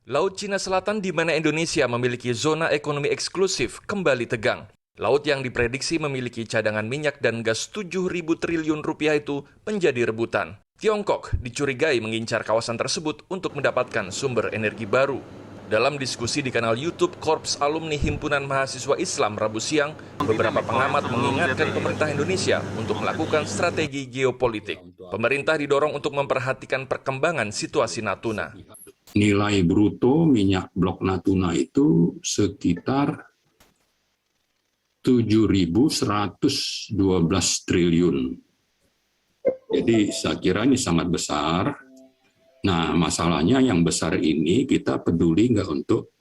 Laut Cina Selatan di mana Indonesia memiliki zona ekonomi eksklusif kembali tegang. Laut yang diprediksi memiliki cadangan minyak dan gas 7.000 triliun rupiah itu menjadi rebutan. Tiongkok dicurigai mengincar kawasan tersebut untuk mendapatkan sumber energi baru. Dalam diskusi di kanal YouTube Korps Alumni Himpunan Mahasiswa Islam Rabu siang, beberapa pengamat mengingatkan pemerintah Indonesia untuk melakukan strategi geopolitik. Pemerintah didorong untuk memperhatikan perkembangan situasi Natuna. Nilai bruto minyak blok Natuna itu sekitar 7.112 triliun. Jadi saya kira ini sangat besar. Nah, masalahnya yang besar ini kita peduli nggak untuk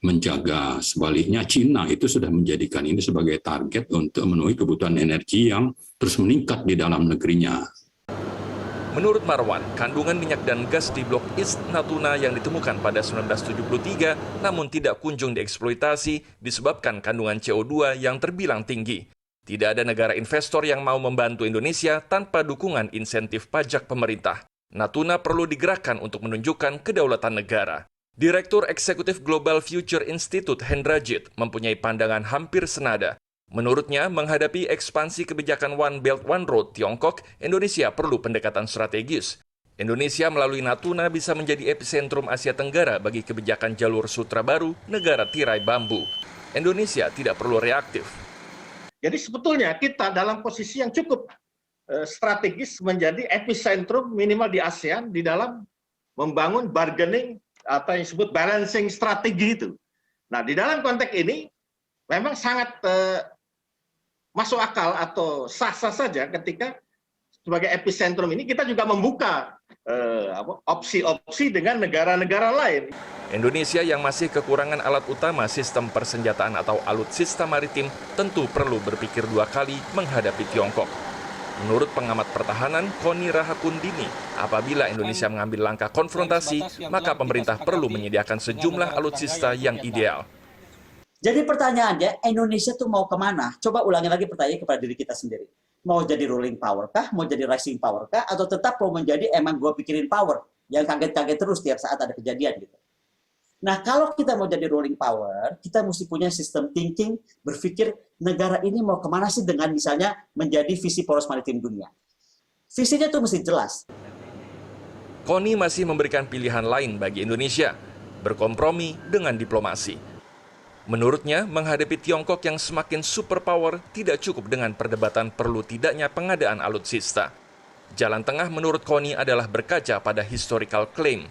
menjaga. Sebaliknya Cina itu sudah menjadikan ini sebagai target untuk memenuhi kebutuhan energi yang terus meningkat di dalam negerinya. Menurut Marwan, kandungan minyak dan gas di Blok East Natuna yang ditemukan pada 1973 namun tidak kunjung dieksploitasi disebabkan kandungan CO2 yang terbilang tinggi. Tidak ada negara investor yang mau membantu Indonesia tanpa dukungan insentif pajak pemerintah. Natuna perlu digerakkan untuk menunjukkan kedaulatan negara. Direktur Eksekutif Global Future Institute Hendrajit mempunyai pandangan hampir senada. Menurutnya, menghadapi ekspansi kebijakan One Belt One Road Tiongkok, Indonesia perlu pendekatan strategis. Indonesia melalui Natuna bisa menjadi epicentrum Asia Tenggara bagi kebijakan jalur sutra baru negara tirai bambu. Indonesia tidak perlu reaktif. Jadi sebetulnya kita dalam posisi yang cukup strategis menjadi epicentrum minimal di ASEAN di dalam membangun bargaining atau yang disebut balancing strategi itu. Nah, di dalam konteks ini memang sangat masuk akal atau sah-sah saja ketika sebagai epicentrum ini kita juga membuka opsi-opsi dengan negara-negara lain. Indonesia yang masih kekurangan alat utama sistem persenjataan atau alutsista maritim tentu perlu berpikir dua kali menghadapi Tiongkok. Menurut pengamat pertahanan Koni Rahakundini, apabila Indonesia mengambil langkah konfrontasi, maka pemerintah perlu menyediakan sejumlah alutsista yang ideal. Jadi pertanyaannya, Indonesia tuh mau kemana? Coba ulangi lagi pertanyaan kepada diri kita sendiri. Mau jadi ruling power kah? Mau jadi rising power kah? Atau tetap mau menjadi emang gue pikirin power yang kaget-kaget terus tiap saat ada kejadian gitu. Nah, kalau kita mau jadi ruling power, kita mesti punya sistem thinking, berpikir negara ini mau kemana sih dengan misalnya menjadi visi poros maritim dunia. Visinya tuh mesti jelas. Koni masih memberikan pilihan lain bagi Indonesia, berkompromi dengan diplomasi. Menurutnya, menghadapi Tiongkok yang semakin superpower tidak cukup dengan perdebatan perlu tidaknya pengadaan alutsista. Jalan tengah menurut Koni adalah berkaca pada historical claim,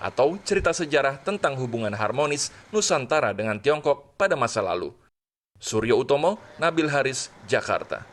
atau cerita sejarah tentang hubungan harmonis Nusantara dengan Tiongkok pada masa lalu. Suryo Utomo, Nabil Haris, Jakarta.